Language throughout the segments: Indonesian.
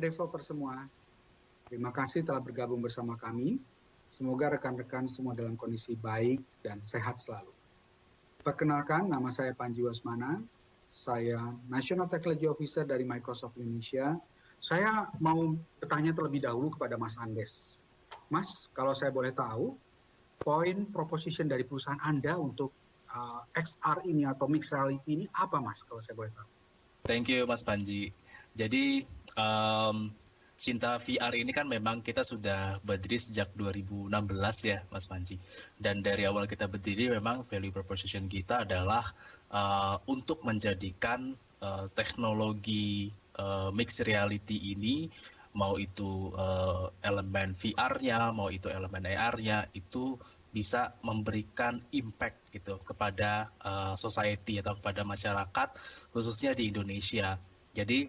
developer semua, terima kasih telah bergabung bersama kami. Semoga rekan-rekan semua dalam kondisi baik dan sehat selalu. Perkenalkan, nama saya Panji Wasmana. Saya National Technology Officer dari Microsoft Indonesia. Saya mau bertanya terlebih dahulu kepada Mas Andes. Mas, kalau saya boleh tahu, poin proposition dari perusahaan Anda untuk XR ini atau mixed reality ini apa, Mas, kalau saya boleh tahu? Thank you, Mas Panji. Jadi, Cinta VR ini kan memang kita sudah berdiri sejak 2016 ya, Mas Panji. Dan dari awal kita berdiri memang value proposition kita adalah untuk menjadikan teknologi mixed reality ini, mau itu elemen VR-nya, mau itu elemen AR-nya, itu bisa memberikan impact gitu kepada society atau kepada masyarakat khususnya di Indonesia. Jadi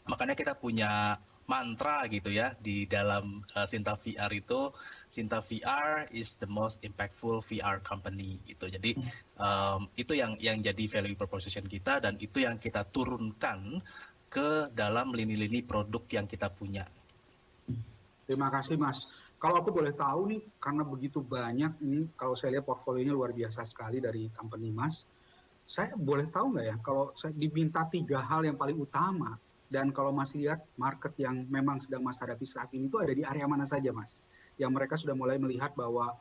makanya kita punya mantra gitu ya di dalam Cinta VR itu, Cinta VR is the most impactful VR company gitu. Jadi itu yang jadi value proposition kita, dan itu yang kita turunkan ke dalam lini-lini produk yang kita punya. Terima kasih, Mas. Kalau aku boleh tahu nih, karena begitu banyak ini, kalau saya lihat portfolionya luar biasa sekali dari company Mas, saya boleh tahu nggak ya, kalau saya diminta 3 hal yang paling utama, dan kalau Mas lihat market yang memang sedang Mas hadapi saat ini itu ada di area mana saja, Mas? Yang mereka sudah mulai melihat bahwa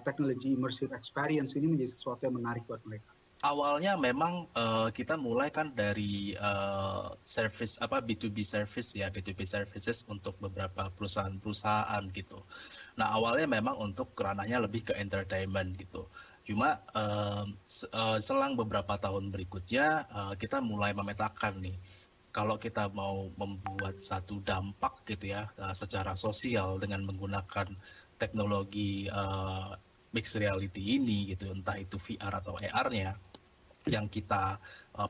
teknologi immersive experience ini menjadi sesuatu yang menarik buat mereka. Awalnya memang kita mulai kan dari service B2B service ya, B2B services untuk beberapa perusahaan-perusahaan gitu. Nah, awalnya memang untuk ranahnya lebih ke entertainment gitu. Cuma selang beberapa tahun berikutnya kita mulai memetakan nih, kalau kita mau membuat satu dampak gitu ya secara sosial dengan menggunakan teknologi mixed reality ini gitu, entah itu VR atau AR-nya, yang kita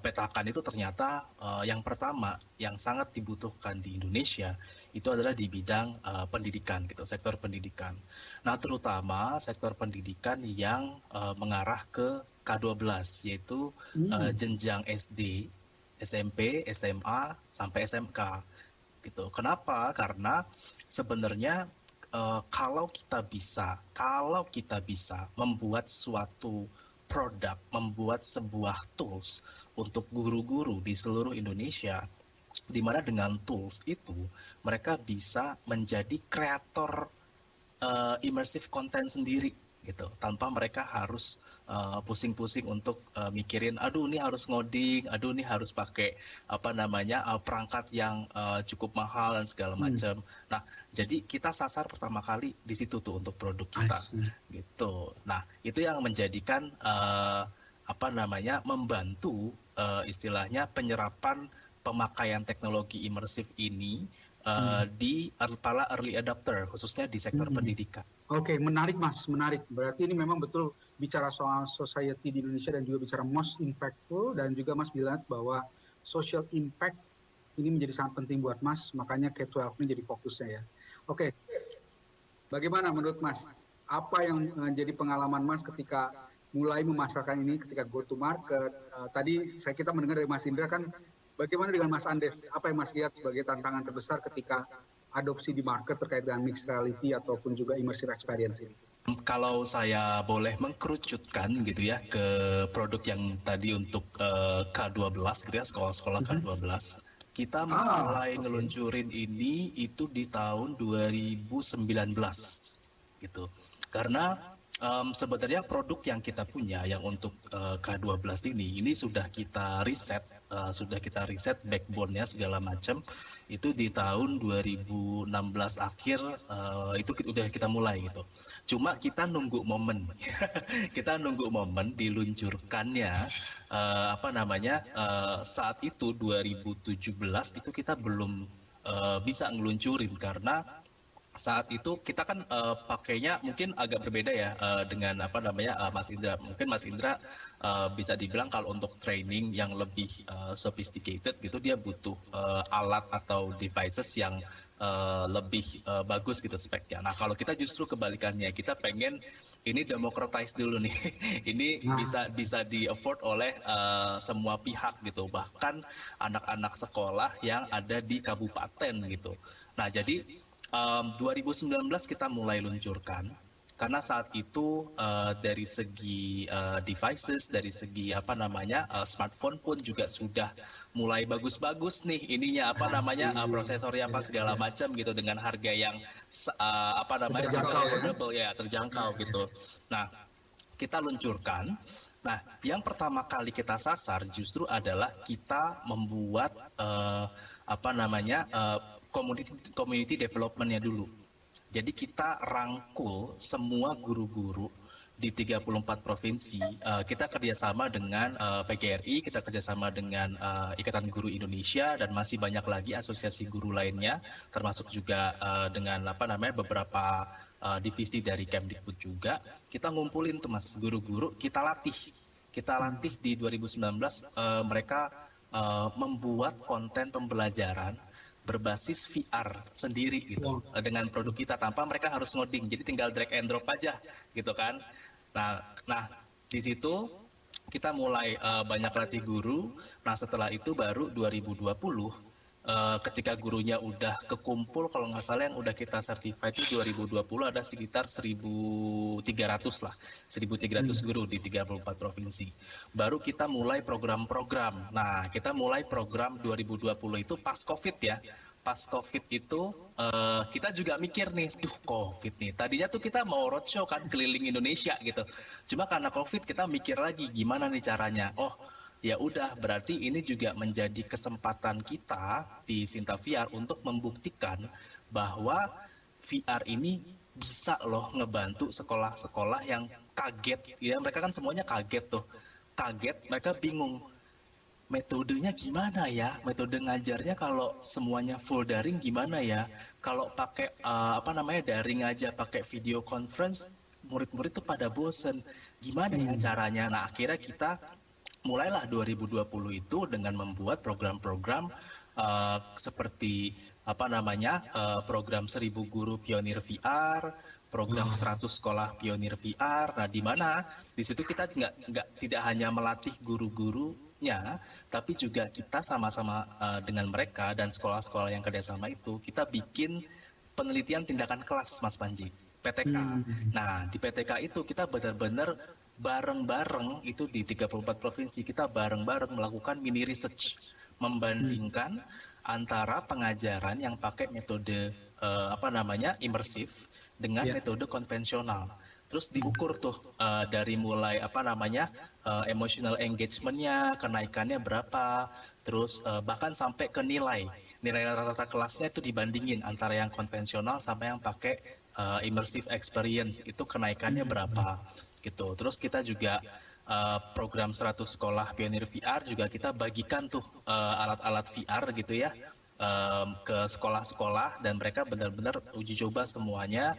petakan itu ternyata yang pertama yang sangat dibutuhkan di Indonesia itu adalah di bidang pendidikan gitu, sektor pendidikan. Nah, terutama sektor pendidikan yang mengarah ke K12, yaitu jenjang SD, SMP, SMA sampai SMK gitu. Kenapa? Karena sebenarnya kalau kita bisa membuat suatu produk, membuat sebuah tools untuk guru-guru di seluruh Indonesia, di mana dengan tools itu mereka bisa menjadi kreator immersive content sendiri gitu, tanpa mereka harus pusing-pusing untuk mikirin, aduh ini harus ngoding, aduh ini harus pakai perangkat yang cukup mahal dan segala macam. Nah, jadi kita sasar pertama kali di situ tuh untuk produk kita gitu. Nah, itu yang menjadikan membantu istilahnya penyerapan pemakaian teknologi imersif ini di para early adopter, khususnya di sektor pendidikan. Oke, menarik, Mas, menarik. Berarti ini memang betul bicara soal society di Indonesia dan juga bicara most impactful, dan juga Mas bilang bahwa social impact ini menjadi sangat penting buat Mas, makanya K12 ini jadi fokusnya ya. Oke, bagaimana menurut Mas? Apa yang menjadi pengalaman Mas ketika mulai memasarkan ini, ketika go to market? Tadi kita mendengar dari Mas Indra kan, bagaimana dengan Mas Andes? Apa yang Mas lihat sebagai tantangan terbesar ketika adopsi di market terkait dengan mixed reality ataupun juga immersive experience ini? Kalau saya boleh mengkerucutkan gitu ya ke produk yang tadi untuk K12 gitu ya, sekolah-sekolah K12, kita mulai ngeluncurin ini itu di tahun 2019 gitu. Karena sebenarnya produk yang kita punya yang untuk K12 ini sudah kita riset backbone-nya segala macam itu di tahun 2016 akhir, itu udah kita mulai gitu. Cuma kita nunggu momen diluncurkannya saat itu 2017 itu kita belum bisa ngeluncurin, karena saat itu kita kan pakainya mungkin agak berbeda ya dengan Mas Indra. Mungkin Mas Indra bisa dibilang kalau untuk training yang lebih sophisticated gitu, dia butuh alat atau devices yang lebih bagus gitu speknya. Nah kalau kita justru kebalikannya, kita pengen ini democratize dulu nih. Ini bisa di afford oleh semua pihak gitu, bahkan anak-anak sekolah yang ada di kabupaten gitu. Nah jadi 2019 kita mulai luncurkan. Karena saat itu dari segi devices, dari segi apa namanya smartphone pun juga sudah mulai bagus-bagus nih ininya apa namanya prosesornya apa segala macam gitu dengan harga yang apa namanya juga affordable ya, terjangkau gitu. Nah kita luncurkan. Nah yang pertama kali kita sasar justru adalah kita membuat apa namanya community development-nya dulu. Jadi kita rangkul semua guru-guru di 34 provinsi. Kita kerjasama dengan PGRI, kita kerjasama dengan Ikatan Guru Indonesia, dan masih banyak lagi asosiasi guru lainnya, termasuk juga dengan apa namanya beberapa divisi dari Kemdikbud juga. Kita ngumpulin tuh Mas guru-guru, kita latih. Kita latih di 2019 mereka membuat konten pembelajaran berbasis VR sendiri gitu dengan produk kita tanpa mereka harus ngoding, jadi tinggal drag and drop aja gitu kan. Nah di situ kita mulai banyak latih guru. Nah setelah itu baru 2020 ketika gurunya udah kekumpul, kalau nggak salah yang udah kita certified itu 2020 ada sekitar 1.300 lah, 1.300 guru di 34 provinsi. Baru kita mulai program-program. Nah kita mulai program 2020 itu pas COVID ya. Pas COVID itu kita juga mikir nih, COVID nih. Tadinya tuh kita mau roadshow kan keliling Indonesia gitu. Cuma karena COVID kita mikir lagi gimana nih caranya. Oh ya udah, berarti ini juga menjadi kesempatan kita di Sinta VR untuk membuktikan bahwa VR ini bisa loh ngebantu sekolah-sekolah yang kaget. Ya mereka kan semuanya kaget tuh. Kaget, mereka bingung. Metodenya gimana ya? Metode ngajarnya kalau semuanya full daring gimana ya? Kalau pakai apa namanya daring aja pakai video conference, murid-murid tuh pada bosen. Gimana ya caranya? Nah, akhirnya kita mulailah 2020 itu dengan membuat program-program seperti apa namanya program 1000 guru pionir VR, program 100 sekolah pionir VR. Nah, di mana di situ kita tidak hanya melatih guru-gurunya, tapi juga kita sama-sama dengan mereka dan sekolah-sekolah yang kerjasama itu kita bikin penelitian tindakan kelas, Mas Panji, PTK. Nah, di PTK itu kita benar-benar bareng-bareng itu di 34 provinsi, kita bareng-bareng melakukan mini research, membandingkan antara pengajaran yang pakai metode apa namanya imersif dengan metode konvensional. Terus diukur tuh dari mulai apa namanya emotional engagement-nya, kenaikannya berapa, terus bahkan sampai ke nilai rata-rata kelasnya itu dibandingin antara yang konvensional sama yang pakai immersive experience, itu kenaikannya berapa gitu. Terus kita juga program 100 sekolah pionir VR juga kita bagikan tuh alat-alat VR gitu ya ke sekolah-sekolah, dan mereka benar-benar uji coba semuanya,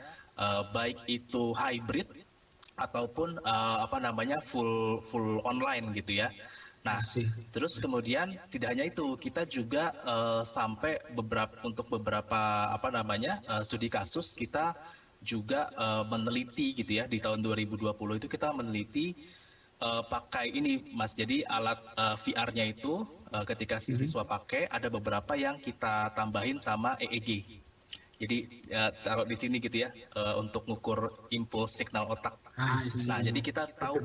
baik itu hybrid ataupun apa namanya full online gitu ya. Nah, terus kemudian tidak hanya itu, kita juga sampai untuk beberapa apa namanya studi kasus kita juga meneliti gitu ya. Di tahun 2020 itu kita meneliti pakai ini Mas, jadi alat VR-nya itu ketika siswa pakai ada beberapa yang kita tambahin sama EEG. Jadi taruh di sini gitu ya untuk ngukur impuls signal otak. Nah, jadi kita tahu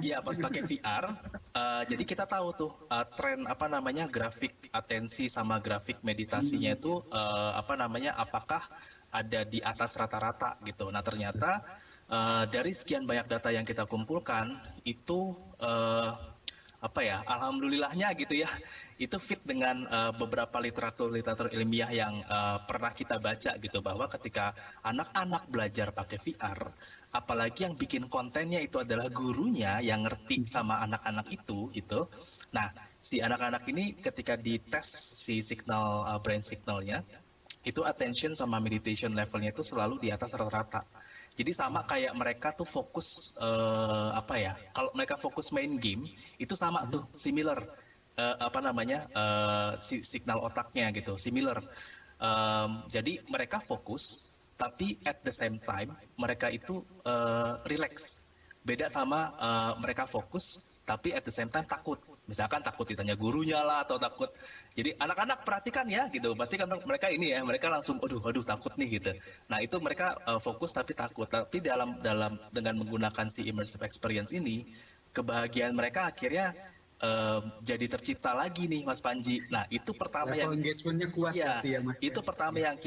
ya pas pakai VR, jadi kita tahu tuh tren apa namanya grafik atensi sama grafik meditasinya itu apa namanya apakah ada di atas rata-rata gitu. Nah, ternyata dari sekian banyak data yang kita kumpulkan itu apa ya, alhamdulillahnya gitu ya, itu fit dengan beberapa literatur ilmiah yang pernah kita baca gitu, bahwa ketika anak-anak belajar pakai VR, apalagi yang bikin kontennya itu adalah gurunya yang ngerti sama anak-anak itu gitu. Nah, si anak-anak ini ketika dites si signal brain signalnya, itu attention sama meditation levelnya itu selalu di atas rata-rata. Jadi sama kayak mereka tuh fokus apa ya? Kalau mereka fokus main game itu sama tuh, similar apa namanya signal otaknya gitu, similar. Jadi mereka fokus, tapi at the same time mereka itu relax. Beda sama mereka fokus, tapi at the same time takut. Misalkan takut ditanya gurunya lah, atau takut. Jadi anak-anak perhatikan ya gitu. Pasti kan mereka ini ya, mereka langsung, aduh takut nih gitu. Nah itu mereka fokus tapi takut. Tapi dengan menggunakan si immersive experience ini, kebahagiaan mereka akhirnya jadi tercipta lagi nih Mas Panji. Nah itu pertama Level engagementnya kuat iya, berarti ya Mas. itu pertama yang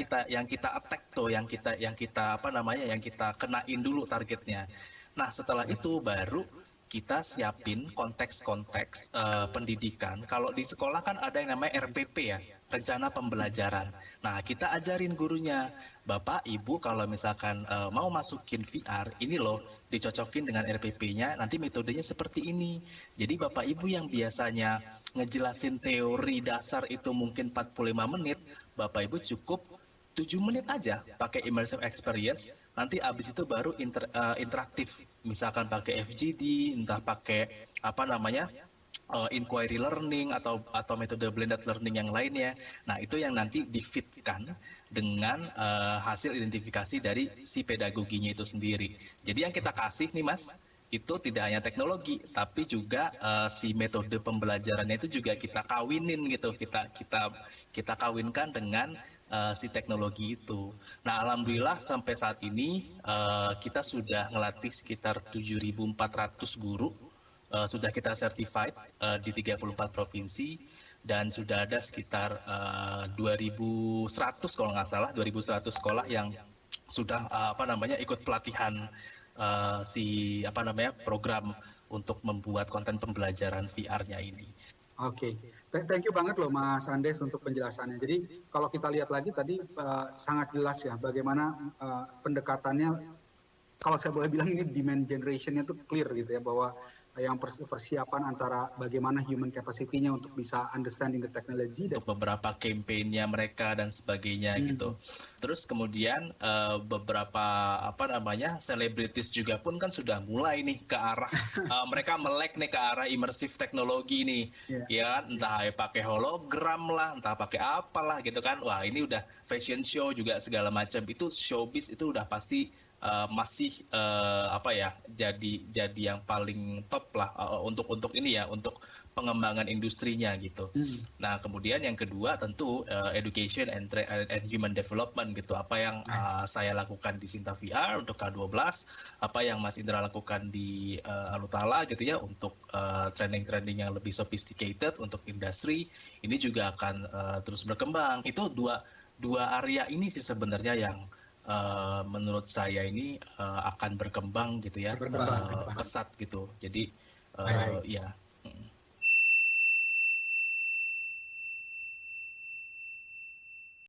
kita attack tuh, yang kita apa namanya, yang kita kenain dulu targetnya. Nah setelah itu baru kita siapin konteks-konteks pendidikan. Kalau di sekolah kan ada yang namanya RPP ya, rencana pembelajaran. Nah kita ajarin gurunya, Bapak Ibu kalau misalkan mau masukin VR, ini loh dicocokin dengan RPP-nya, nanti metodenya seperti ini. Jadi Bapak Ibu yang biasanya ngejelasin teori dasar itu mungkin 45 menit, Bapak Ibu cukup 7 menit aja pakai immersive experience, nanti abis itu baru interaktif, misalkan pakai FGD, entah pakai apa namanya, inquiry learning atau metode blended learning yang lainnya. Nah itu yang nanti difitkan dengan hasil identifikasi dari si pedagoginya itu sendiri. Jadi yang kita kasih nih Mas, itu tidak hanya teknologi, tapi juga si metode pembelajarannya itu juga kita kawinin gitu, kita kawinkan dengan si teknologi itu. Nah, alhamdulillah sampai saat ini kita sudah ngelatih sekitar 7.400 guru, sudah kita certified di 34 provinsi, dan sudah ada sekitar 2.100 kalau nggak salah, 2.100 sekolah yang sudah apa namanya ikut pelatihan si apa namanya program untuk membuat konten pembelajaran VR-nya ini. Oke, thank you banget loh Mas Andes untuk penjelasannya. Jadi kalau kita lihat lagi tadi sangat jelas ya bagaimana pendekatannya. Kalau saya boleh bilang ini demand generation-nya tuh clear gitu ya, bahwa yang persiapan antara bagaimana human capacity-nya untuk bisa understanding the technology untuk beberapa campaign-nya mereka dan sebagainya gitu. Terus kemudian beberapa apa namanya selebritis juga pun kan sudah mulai nih ke arah mereka melek nih ke arah immersive teknologi nih, ya entah pakai hologram lah, entah pakai apalah gitu kan. Wah ini udah fashion show juga segala macam, itu showbiz itu udah pasti masih apa ya, jadi yang paling top lah untuk ini ya, untuk pengembangan industrinya gitu. Nah kemudian yang kedua tentu education and human development gitu, apa yang saya lakukan di Sinta VR untuk K12, apa yang Mas Indra lakukan di Alutala gitu ya, untuk training yang lebih sophisticated untuk industri, ini juga akan terus berkembang. Itu dua area ini sih sebenarnya yang menurut saya ini akan berkembang gitu ya, pesat gitu. Jadi ya.